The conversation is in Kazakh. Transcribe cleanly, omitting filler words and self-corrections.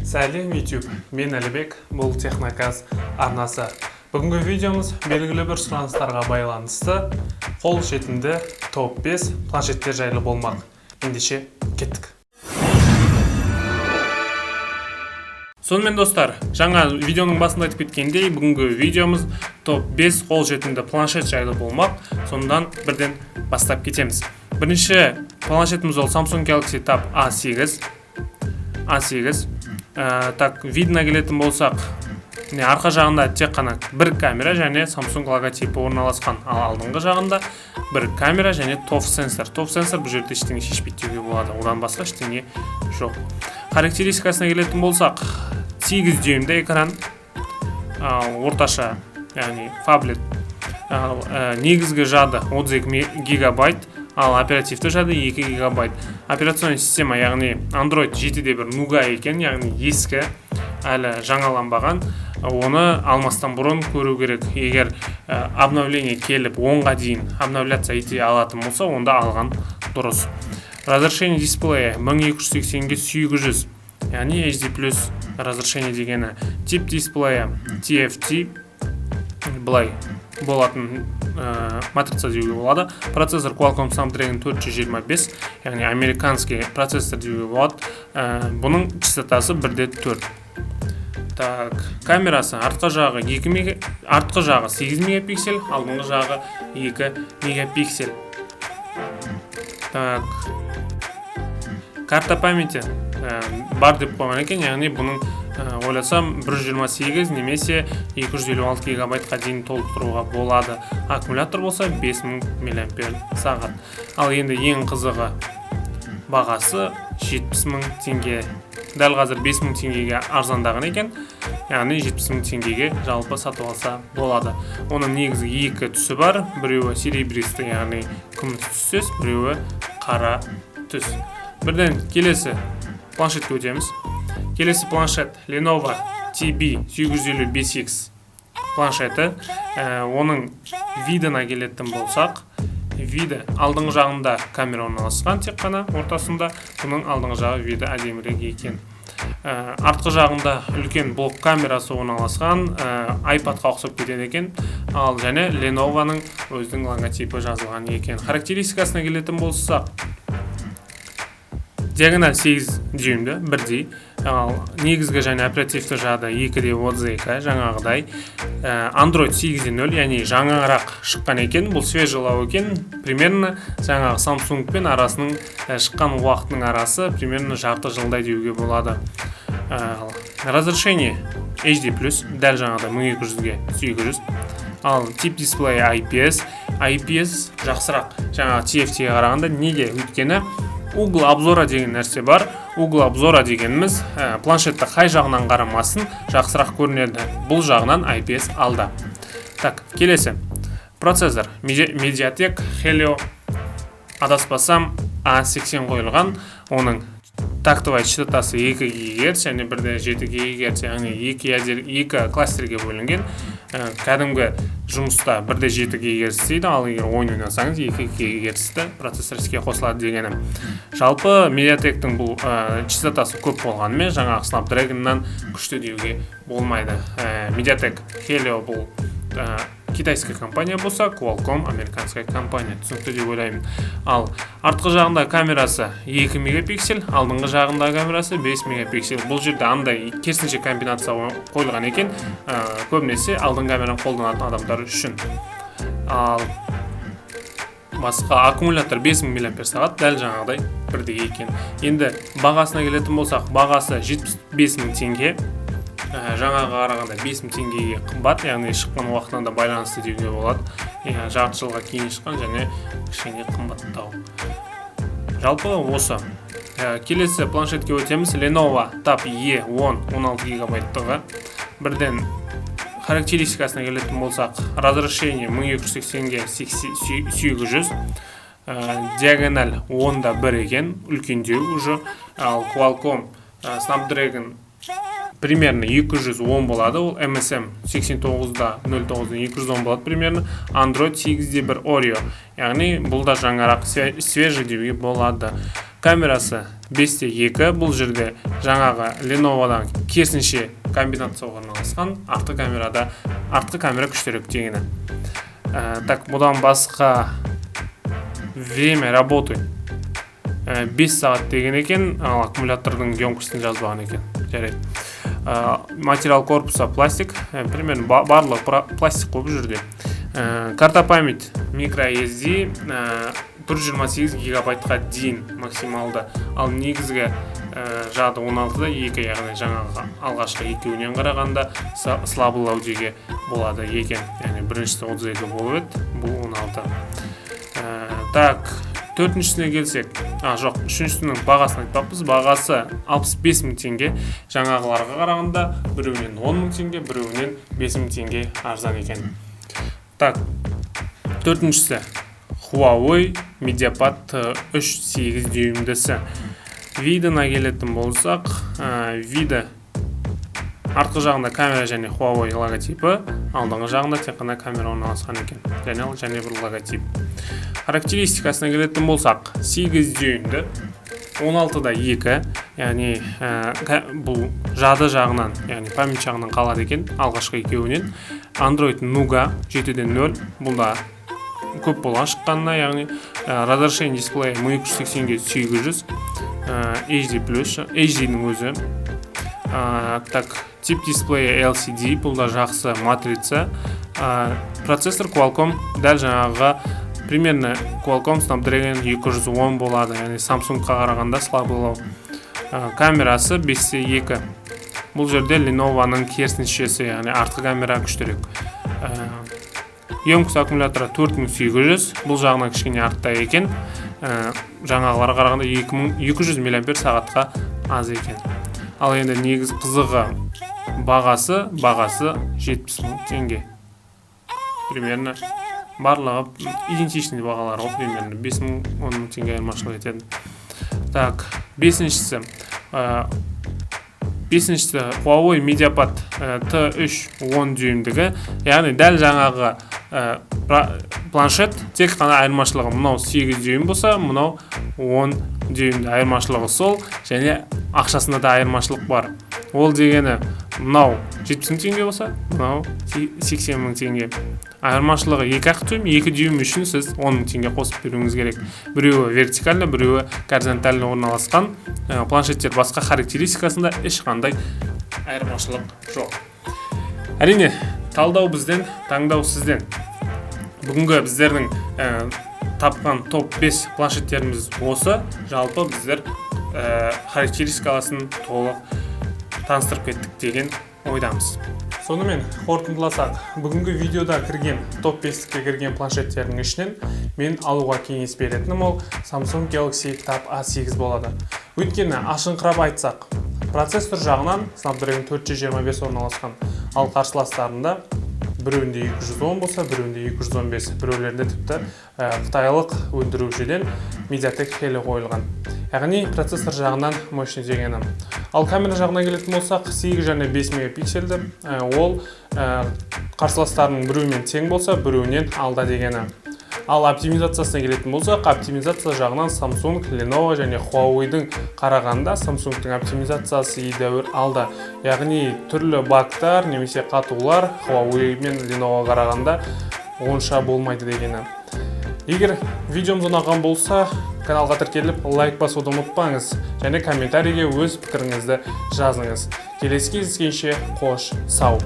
Сәлем YouTube, мен Әлібек, бұл Техноказ арнасы. Бүгінгі видеомыз белгілі бір сұраныстарға байланысты қол жетімді топ 5 планшеттер жайлы болмақ. Ендеше кеттік. Сонымен достар, жаңа видеоның басында айтып кеткендей, бүгінгі видеомыз топ 5 қол жетімді планшет жайлы болмақ. Сондан бірден бастап кетеміз. Бірінші планшетіміз ол Samsung Galaxy Tab A8. Так, видно келетін болсақ, арқа жағында тек қана бір камера және Samsung логотипі орналасқан. Ал алдыңғы жағында бір камера және TOF сенсор. TOF сенсор бұл жерде ештеңе шешпейді деуге болады. Одан басқа ештеңе жоқ. Характеристикасына келетін болсақ, 8 дюймді экран, орташа, яғни фаблет, негізгі жады 32 гигабайт, ал оперативті жады 2 гигабайт. Операционный система, яғни Android 7-де бір нуга екен, яғни ескі, әлі жаңаланбаған. Оны алмастан бұрын көру керек. Егер обновление келіп 10-ға дейін обновляция ете алатын болса, онда алған дұрыс. Разрешение дисплея 1280-700, яғни HD+ разрешение дегені. Тип дисплея TFT, былай болатын матрица деуге болады. Процессор Qualcomm Snapdragon 425, яғни американский процессор деуге болады. Бұның частотасы 1/4. Так, камерасы артқы жағы 8 мегапиксель, алдыңғы жағы 2 мегапиксель. Так, карта памяти бар деп қойған екен, яғни бұның ойласам 128 немесе 256 гигабайтқа дейін толықтыруға болады. Аккумулятор болса 5000 мАч. Ал енді ең қызығы бағасы 70.000 теңге. Дәл қазір 5000 теңгеге арзандаған екен, яғни 70.000 теңгеге жалпы сатып алса болады. Оның негізгі екі түсі бар, біреуі серебристі, яғни күміс түстес, біреуі қара түс. Бірден келесі планшетке өтеміз. Келесі планшет Lenovo TB750-5X планшеті. Оның видына келетін болсақ, виді алдыңғы жағында камера орналасқан, тек қана ортасында. Бұның алдыңғы жағы виді әдемірек екен. Артқы жағында үлкен блок камерасы орналасқан, iPad-қа ұқсап кетеді екен. Ал және Lenovo-ның өзінің логотипі жазылған екен. Характеристикасына келетін болсақ, диагональ 8 дюймді, бірдей. Негізгі және оперативті жады 2.32, жаңағыдай. Android 8.0, яғни жаңарақ шыққан екен. Бұл свежелау екен. Примерно жаңағы Samsung пен арасының шыққан уақытының арасы примерно жарты жылдай деуге болады. Разрешение HD+, дәл жаңағыдай 1200-ге 700. Ал тип дисплей IPS жақсырақ жаңағы TFT-ге қарағанда. Неге? Өйткені угол обзора деген нәрсе бар. Угол обзора дегеніміз планшетті қай жағынан қарамасын жақсырақ көрінеді. Бұл жағынан IPS алда. Так, келесі. Процессор Mediatek Helio, адаспасам A80 қойылған. Оның тактовый частотасы 2 ГГц және 1.7 ГГц, яғни 2 кластерге бөлінген. Кәдімгі жұмыста 1.7 ГГц дейді, ал егер ойын ойнасаңыз 2 ГГц-ті процессор іске қосылады дегені. Жалпы Mediatek-тің бұл частотасы көп болғанымен жаңағы Snapdragon-нан күшті деуге болмайды. Mediatek Helio бұл китайская компания болса, Qualcomm американская компания, түсінікті деп ойлаймын. Ал артқы жағында камерасы 2 мегапиксель, алдыңғы жағында камерасы 5 мегапиксель. Бұл жерде андай керісінше комбинация қойылған екен, көбінесе алдыңғы камераны қолданатын адамдар үшін. Ал басқа аккумулятор 5000 мАч, дәл жаңағыдай бірдей екен. Енді бағасына келетін болсақ, бағасы 75.000 теңге. Жаңаға қарағанда 5000 теңгеге қымбат, яғни шыққан уақытынан да байланысты деуге болады. Жарты жылға кейін шыққан және кішкене қымбаттау. Жалпы осы. Келесі планшетке өтеміз. Lenovo Tab E10 16 гигабайттығы. Бірден характеристикасына келетін болсақ, разрешение 1280-ге 700, диагональ 10-1 екен, үлкендеу уже. Ал Qualcomm Snapdragon примерно 210 болады, ол MSM 89.09-дан 210 болады примерно. Android 8.1 Oreo, яғни бұл да жаңарақ свежий деуге болады. Камерасы 5-2 бұл жерде жаңағы Lenovo'дан керісінше комбинация орналасқан, артқы камера күштерек дегені. Так, бұдан басқа время работы 5 сағат деген екен, ал аккумулятордың емкостын жазбаған екен. Жарайды. Материал корпуса пластик, примерно барлық пластик қойып жүрді. Карта память microSD 128 гигабайтқа дейін максималды, ал негізгі жады 16-да 2, яғни жаңағы алғашқы екеуінен қарағанда слабылау деге болады екен. Яғни біріншісі 32 болып еді, бұл 16. Так, төртіншісіне келсек, жоқ, үшіншісінің бағасын айтпақпыз. Бағасы 65 мың теңге, жаңағыларға қарағанда біреуінен 10 мың теңге, біреуінен 5 мың теңге арзан екен. Так, төртіншісі Huawei MediaPad 3.8 дюймдісі. Видына келетін болсақ, виды артқы жағында камера және Huawei логотипі, алдыңғы жағында тек қана камера орналасқан екен. Және бір логотип. Характеристикасына келетін болсақ, 8 дюймді, 16-да 2, яғни бұл жады жағынан, яғни память жағынан қалады екен, алғашқы екеуінен. Android Nougat 7.0, бұл да көп болған шыққанына, яғни разрешение дисплей 1280-700, HD+, өзі. Так, тип дисплей LCD, бұл да жақсы матрица. Процессор Qualcomm, дәл жаңағы примерно Qualcomm Snapdragon 210 болады, яғни Samsung-қа қарағанда слабылау. Камерасы 5-2. Бұл жерде Lenovo'ның керісіншесі, яғни артқы камера күштерек. Емкость аккумуляторы 4800, бұл жағынан кішкене артта екен. Жаңағыларға қарағанда 2200 мАч-ға аз екен. Ал енді негіз қызығы бағасы 70 мың теңге. Примерно барлығы идентичный бағалар ғой, примерно 5 мың 10 мың теңге айырмашылық етеді. Так, бесіншісі Huawei MediaPad T3 10 дюймдігі, яғни дәл жаңағы планшет, тек қана айырмашылығы мұнау 8 дюйм болса, мұнау 10 дюймді айырмашылығы сол, және ақшасында да айырмашылық бар. Ол дегені мұнау 70 мың теңге болса, мұнау 80 мың теңге. Айырмашылығы 2 дюйм, 2 дюйм үшін сіз 10 мың теңге қосып беруіңіз керек. Біреуі вертикально, біреуі горизонтально орналасқан. Планшеттер басқа характеристикасында ешқандай айырмашылық жоқ. Әрине, талдау бізден, таңдау сізден. Бүгінгі біздердің тапқан топ 5 планшеттеріміз осы. Жалпы біздер характеристикасын толық таныстырып кеттік деген ойдамыз. Сонымен қорытындыласақ, бүгінгі видеода кірген топ 5-ке кірген планшеттердің ішінен мен алуға кеңес беретінім ол Samsung Galaxy Tab A8 болады. Өйткені ашыңқырап айтсақ, процессор жағынан Snapdragon 425 орналасқан, ал қарсыластарында біреуінде 210 болса, біреуінде 215, біреулерінде тіпті қытайлық өндірушіден MediaTek Helio қойылған. Яғни процессор жағынан мощный дегені. Ал камера жағына келетін болсақ, 8 және 5 мегапиксельді, ол қарсыластарының біреуімен тең болса, біреуінен алда дегені. Ал оптимизациясына келетін болсақ, оптимизация жағынан Samsung, Lenovo және Huawei'дің қарағанда Samsung'тың оптимизациясы едәуір алда. Яғни түрлі багтар немесе қатулар Huawei мен Lenovo қарағанда онша болмайды дегені. Егер видеомыз ұнаған болса, каналға тіркеліп лайк басуды ұмытпаңыз және комментарийге өз пікіріңізді жазыңыз. Келесі кездескенше қош сау.